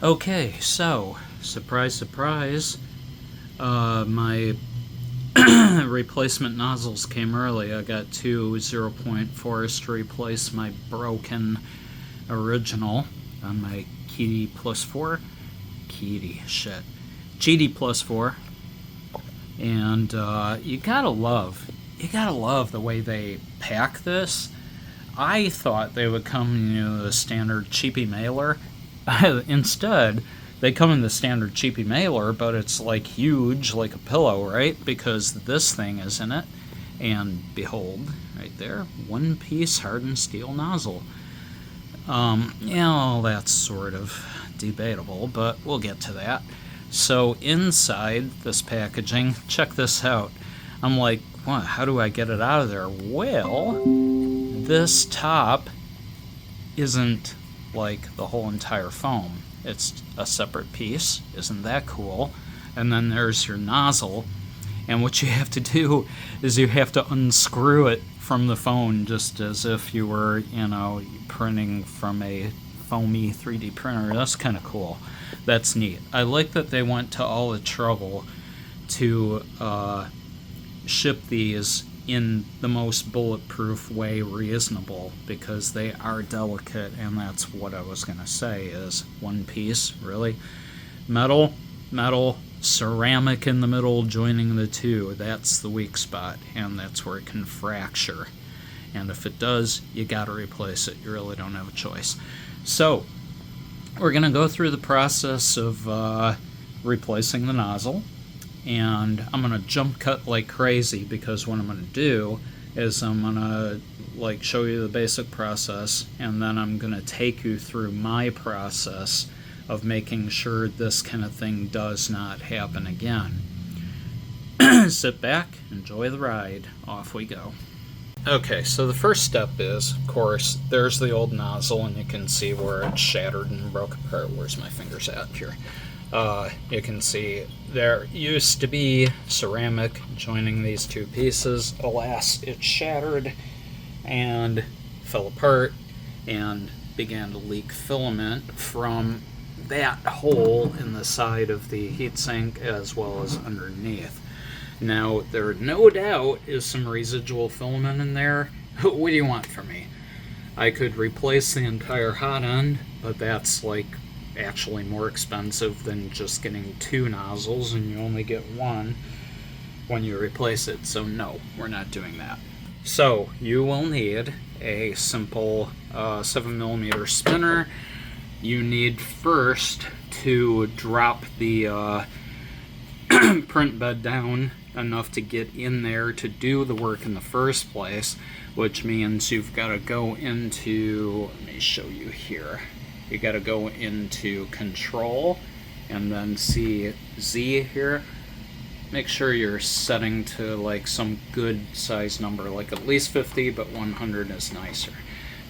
Okay, so, surprise, surprise, my replacement nozzles came early. I got two 0.4s to replace my broken original on my Qidi Plus 4. Qidi Plus 4. And you gotta love the way they pack this. I thought they would come in the standard cheapy mailer. Instead, they come in the standard cheapy mailer, but it's like huge, like a pillow, right? Because this thing is in it. And behold, right there, one-piece hardened steel nozzle. That's sort of debatable, but we'll get to that. So inside this packaging, check this out. I'm like, what? How do I get it out of there? Well, this top isn't like the whole entire foam. It's a separate piece. Isn't that cool? And then there's your nozzle. And what you have to do is you have to unscrew it from the phone, just as if you were, printing from a foamy 3D printer. That's kind of cool. That's neat. I like that they went to all the trouble to ship these in the most bulletproof way reasonable, because they are delicate, and that's what I was going to say is one piece, really. Metal, ceramic in the middle joining the two. That's the weak spot, and that's where it can fracture. And if it does, you got to replace it. You really don't have a choice. So, we're going to go through the process of replacing the nozzle. And I'm going to jump cut like crazy, because what I'm going to do is I'm going to show you the basic process, and then I'm going to take you through my process of making sure this kind of thing does not happen again. Sit back, enjoy the ride, off we go. Okay, so the first step is, of course, there's the old nozzle, and you can see where it's shattered and broke apart. Where's my fingers at here? You can see there used to be ceramic joining these two pieces. Alas, it shattered and fell apart and began to leak filament from that hole in the side of the heatsink as well as underneath. Now, there no doubt is some residual filament in there. What do you want from me? I could replace the entire hot end, but that's actually more expensive than just getting two nozzles, and you only get one when you replace it. So no, we're not doing that. So you will need a simple 7mm spinner. You need first to drop the print bed down enough to get in there to do the work in the first place, which means you've got to go into, let me show you here. You got to go into Control and then see Z here. Make sure you're setting to some good size number, at least 50, but 100 is nicer.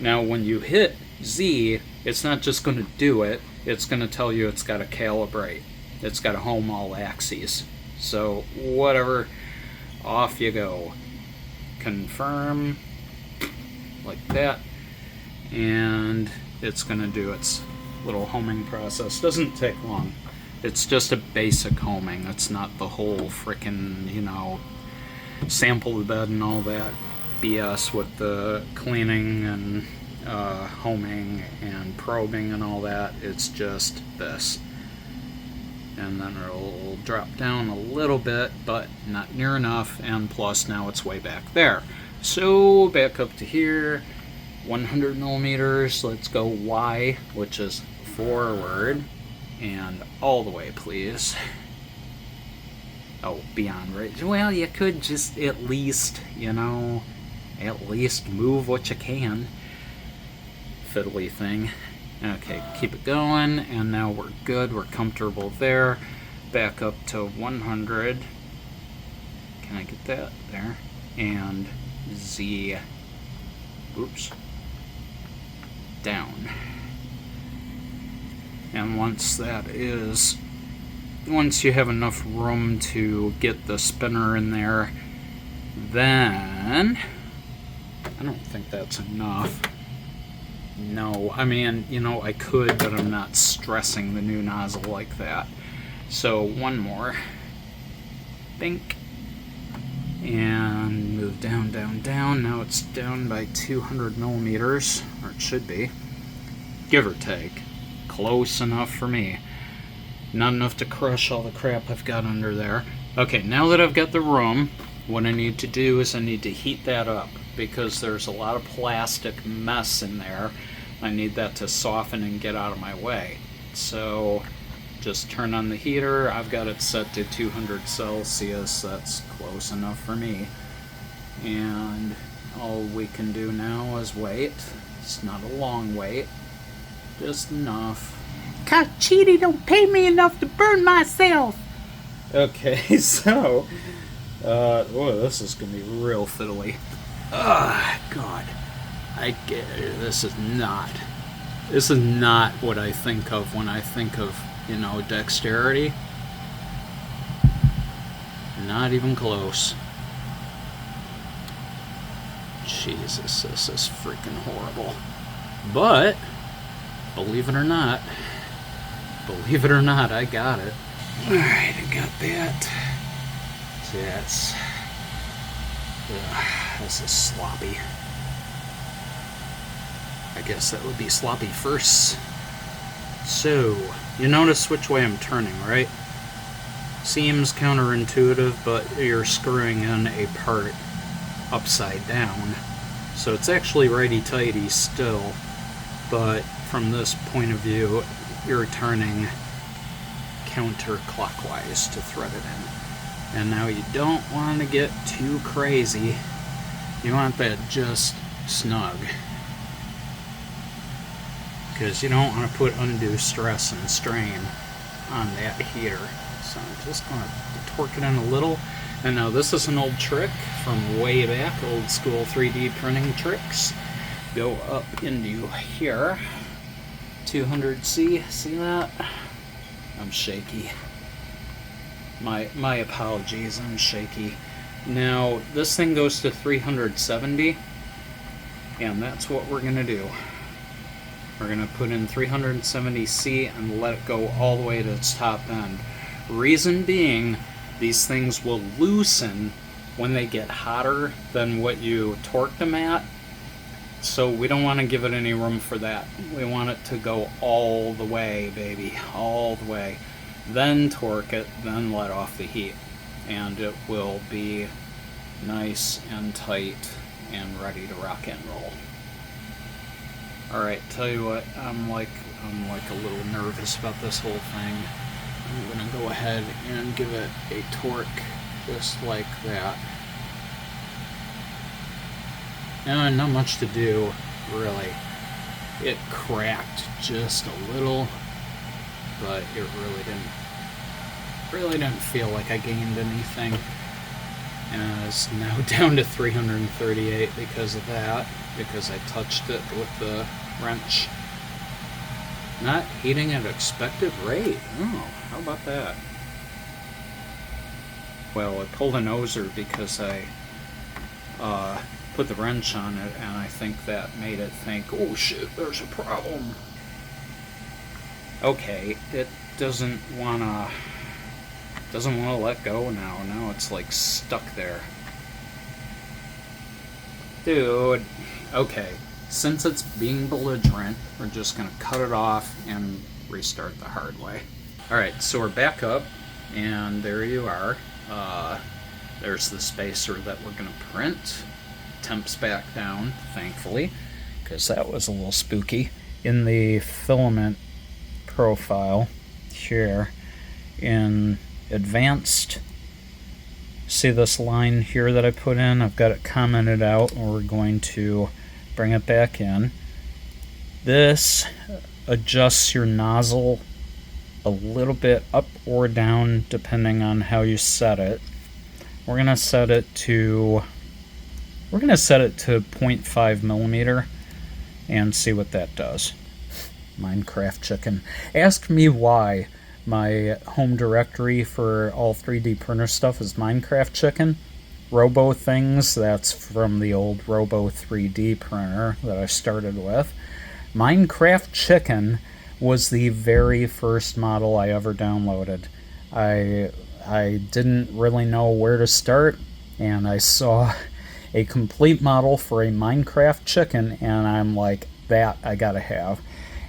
Now when you hit Z, it's not just going to do it, it's going to tell you it's got to calibrate. It's got to home all axes. So whatever, off you go. Confirm, like that, and it's going to do its little homing process. Doesn't take long. It's just a basic homing. It's not the whole frickin', sample the bed and all that BS with the cleaning and homing and probing and all that. It's just this. And then it'll drop down a little bit, but not near enough, and plus now it's way back there. So back up to here, 100mm, let's go Y, which is forward, and all the way, please. Oh, beyond right. Well, you could just at least move what you can. Fiddly thing. Okay, keep it going, and now we're good, we're comfortable there. Back up to 100. Can I get that? There. And Z. Oops. Down. And once you have enough room to get the spinner in there, then, I don't think that's enough. No, I mean, I could, but I'm not stressing the new nozzle like that. So one more. Bink. And move down, down, down. Now it's down by 200 millimeters, or it should be. Give or take. Close enough for me. Not enough to crush all the crap I've got under there. Okay, now that I've got the room, what I need to do is I need to heat that up, because there's a lot of plastic mess in there. I need that to soften and get out of my way. So just turn on the heater. I've got it set to 200 Celsius. That's close enough for me. And all we can do now is wait. It's not a long wait. Just enough. 'Cause Qidi don't pay me enough to burn myself. Okay, so... this is going to be real fiddly. God. This is not what I think of when I think of, dexterity. Not even close. Jesus, this is freaking horrible. But, believe it or not, I got it. Alright, I got that. That's... this is sloppy. I guess that would be sloppy first. So, you notice which way I'm turning, right? Seems counterintuitive, but you're screwing in a part upside down. So it's actually righty-tighty still, but from this point of view, you're turning counterclockwise to thread it in. And now you don't want to get too crazy. You want that just snug. Because you don't want to put undue stress and strain on that heater. So I'm just going to torque it in a little. And now this is an old trick from way back, old school 3D printing tricks. Go up into here, 200C, see that? I'm shaky. My apologies, I'm shaky. Now this thing goes to 370, and that's what we're gonna do. We're gonna put in 370C and let it go all the way to its top end. Reason being, these things will loosen when they get hotter than what you torqued them at. So we don't want to give it any room for that. We want it to go all the way, baby, all the way. Then torque it, then let off the heat. And it will be nice and tight and ready to rock and roll. Alright, tell you what, I'm like a little nervous about this whole thing. I'm gonna go ahead and give it a torque just like that. And not much to do, really. It cracked just a little, but it really didn't feel like I gained anything. And it's now down to 338 because of that, because I touched it with the wrench. Not heating at expected rate. Oh, how about that? Well, I pulled a noser because I put the wrench on it, and I think that made it think, oh shit, there's a problem. Okay, it doesn't wanna let go now. Now it's like stuck there. Dude, okay. Since it's being belligerent, we're just going to cut it off and restart the hard way. Alright, so we're back up, and there you are. There's the spacer that we're going to print. Temps back down, thankfully, because that was a little spooky. In the filament profile here, in advanced, see this line here that I put in? I've got it commented out, and we're going to bring it back in. This adjusts your nozzle a little bit up or down depending on how you set it. We're gonna set it to 0.5 millimeter and see what that does. Minecraft chicken. Ask me why my home directory for all 3D printer stuff is Minecraft chicken. Robo things, that's from the old Robo 3D printer that I started with. Minecraft chicken was the very first model I ever downloaded. I didn't really know where to start, and I saw a complete model for a Minecraft chicken, and I'm like, that I gotta have.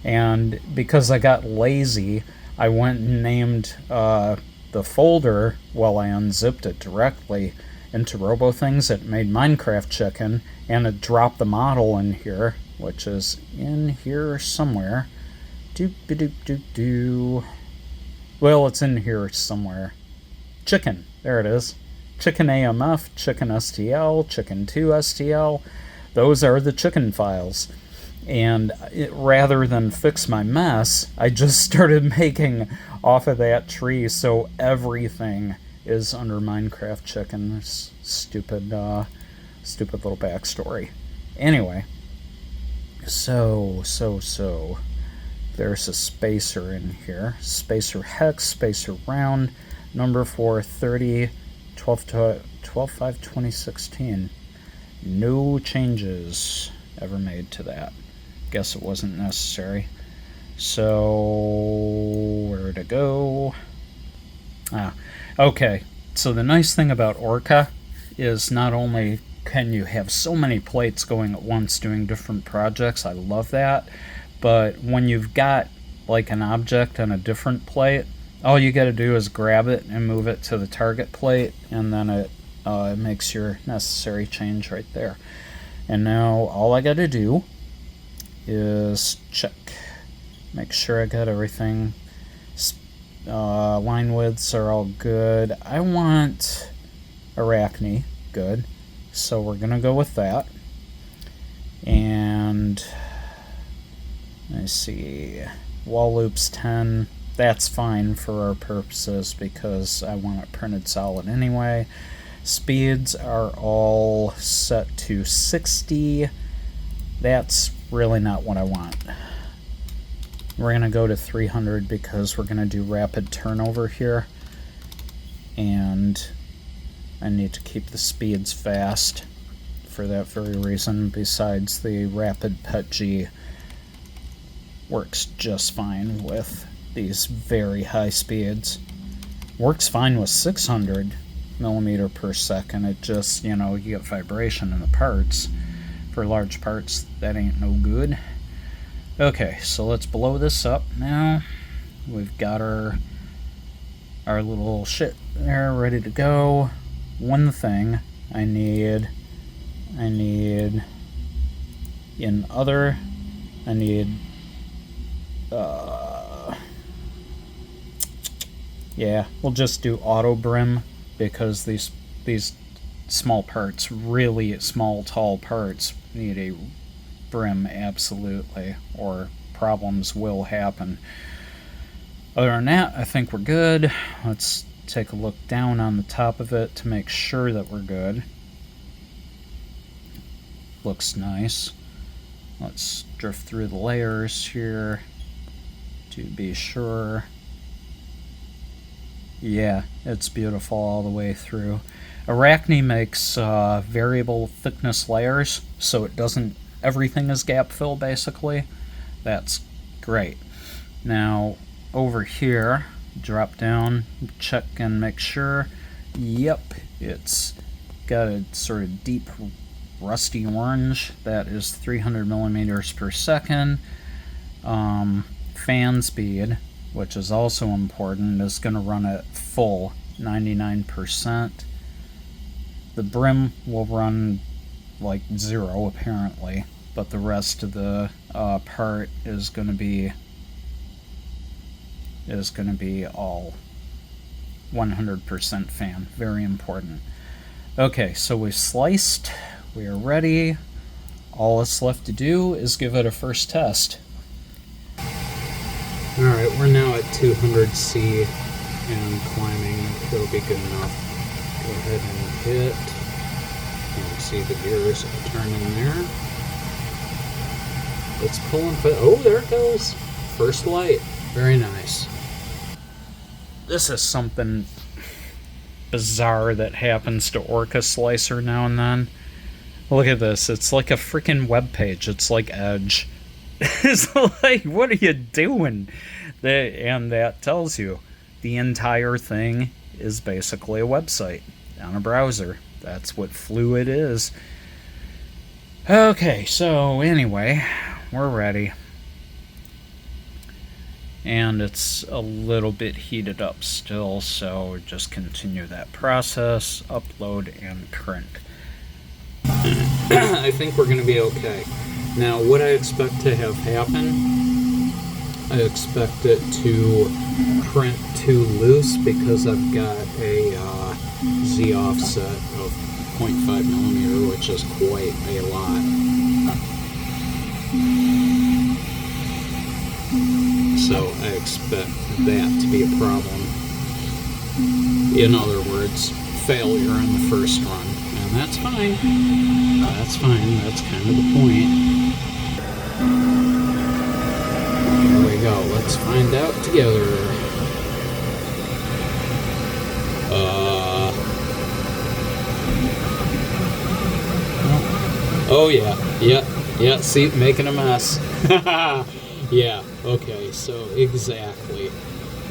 And because I got lazy, I went and named the folder, well, I unzipped it directly into RoboThings. It made Minecraft chicken, and it dropped the model in here, which is in here somewhere. Doop-a-doop-doop-doo. Well, it's in here somewhere. Chicken. There it is. Chicken AMF, chicken STL, chicken 2 STL. Those are the chicken files. And rather than fix my mess, I just started making off of that tree, so everything is under Minecraft chicken. Stupid little backstory. Anyway, so there's a spacer in here. Spacer hex, spacer round, number 430, 12/5/2016. No changes ever made to that. Guess it wasn't necessary. So, where to go? Okay. So the nice thing about Orca is not only can you have so many plates going at once doing different projects, I love that, but when you've got like an object on a different plate, all you got to do is grab it and move it to the target plate, and then it makes your necessary change right there. And now all I got to do is check, make sure I got everything. Line widths are all good. I want Arachne, good, so we're gonna go with that. And I see, wall loops 10, that's fine for our purposes because I want it printed solid anyway. Speeds are all set to 60. That's really not what I want. We're going to go to 300 because we're going to do rapid turnover here. And I need to keep the speeds fast for that very reason. Besides, the rapid pet G works just fine with these very high speeds. Works fine with 600 millimeter per second. It just, you know, you get vibration in the parts. For large parts, that ain't no good. Okay, so let's blow this up now. We've got our little shit there ready to go. One thing I need in other, I need yeah, we'll just do auto brim because these small parts, really small, tall parts, need a brim absolutely, or problems will happen. Other than that, I think we're good. Let's take a look down on the top of it to make sure that we're good. Looks nice. Let's drift through the layers here to be sure. Yeah, it's beautiful all the way through. Arachne makes variable thickness layers, so it doesn't, everything is gap fill basically. That's great. Now over here, drop down, check and make sure. Yep, it's got a sort of deep rusty orange. That is 300 millimeters per second. Fan speed, which is also important, is going to run at full 99%. The brim will run like 0 apparently, but the rest of the part is going to be all 100% fan. Very important. Okay, so we've sliced. We are ready. All that's left to do is give it a first test. Alright, we're now at 200C and climbing. It'll be good enough. Go ahead and hit. You can see the gears are turning there. It's pulling. Oh, there it goes. First light. Very nice. This is something bizarre that happens to Orca Slicer now and then. Look at this. It's like a freaking web page. It's like Edge. It's like, what are you doing? And that tells you the entire thing is basically a website on a browser. That's what Fluid is. Okay, so anyway, we're ready. And it's a little bit heated up still, so just continue that process, upload, and print. I think we're going to be okay. Now, what I expect to have happen, I expect it to print too loose because I've got a Z offset of 0.5 millimeter, which is quite a lot. So I expect that to be a problem. In other words, failure in the first run. And that's fine. That's fine. That's kind of the point. Here we go. Let's find out together. Oh yeah. Yeah. See, making a mess. Yeah, okay, so exactly.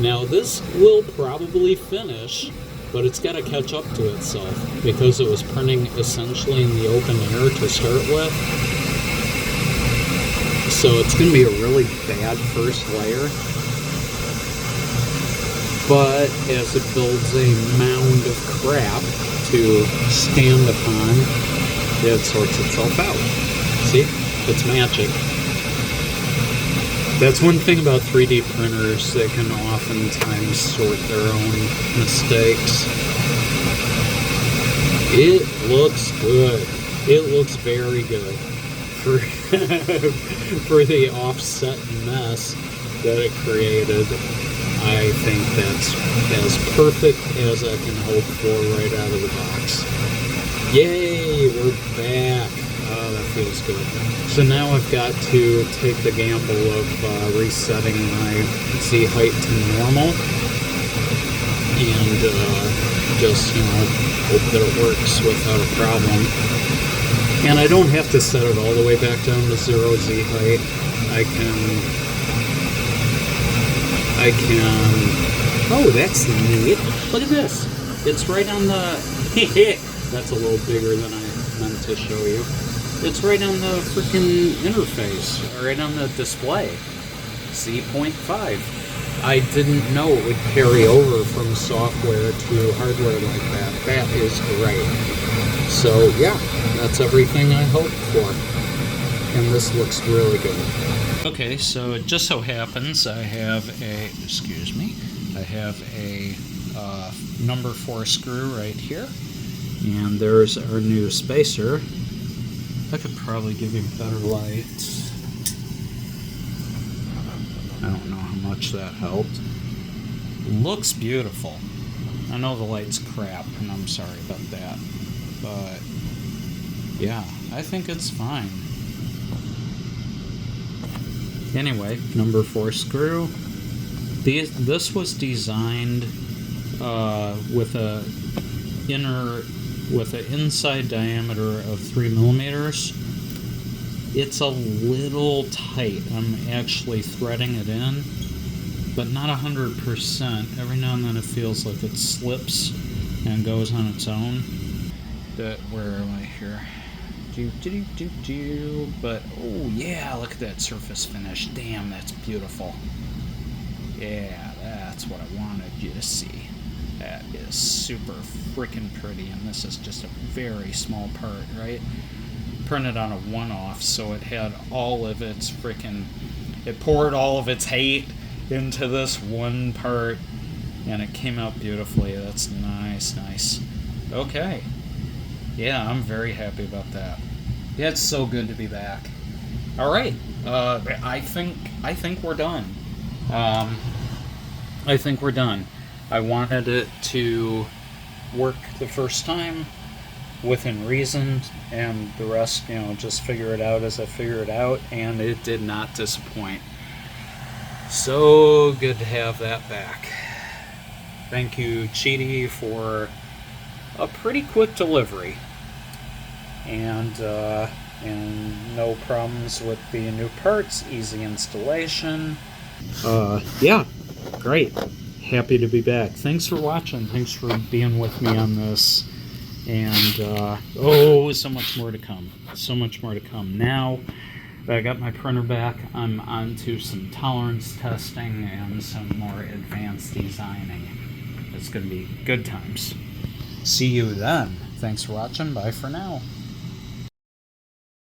Now this will probably finish, but it's got to catch up to itself because it was printing essentially in the open air to start with. So it's going to be a really bad first layer. But as it builds a mound of crap to stand upon, it sorts itself out. See? It's magic. That's one thing about 3D printers, they can oftentimes sort their own mistakes. It looks good. It looks very good for, for the offset mess that it created. I think that's as perfect as I can hope for right out of the box. Yay, we're back. Oh, that feels good. So now I've got to take the gamble of resetting my Z height to normal and just, hope that it works without a problem. And I don't have to set it all the way back down to 0 Z height. I can, oh, that's neat. Look at this. It's right on the, that's a little bigger than I meant to show you. It's right on the freaking interface, right on the display. Z.5. I didn't know it would carry over from software to hardware like that. That is great. So yeah, that's everything I hoped for. And this looks really good. Okay, so it just so happens I have a, number 4 screw right here. And there's our new spacer. I could probably give you better light. I don't know how much that helped. Looks beautiful. I know the light's crap, and I'm sorry about that. But, yeah, I think it's fine. Anyway, number 4 screw. This was designed with an inside diameter of 3 millimeters. It's a little tight. I'm actually threading it in, but not 100%. Every now and then it feels like it slips and goes on its own. Where am I here? But, oh yeah, look at that surface finish. Damn, that's beautiful. Yeah, that's what I wanted you to see. That is super freaking pretty, and this is just a very small part, right? Printed on a one-off, so it had all of its freaking... It poured all of its hate into this one part, and it came out beautifully. That's nice. Okay. Yeah, I'm very happy about that. Yeah, it's so good to be back. All right. I think we're done. I think we're done. I wanted it to work the first time within reason, and the rest, just figure it out as I figure it out, and it did not disappoint. So good to have that back. Thank you, Qidi, for a pretty quick delivery. And And no problems with the new parts, easy installation. Yeah, great. Happy to be back. Thanks for watching. Thanks for being with me on this. And, so much more to come. So much more to come. Now that I got my printer back, I'm on to some tolerance testing and some more advanced designing. It's going to be good times. See you then. Thanks for watching. Bye for now.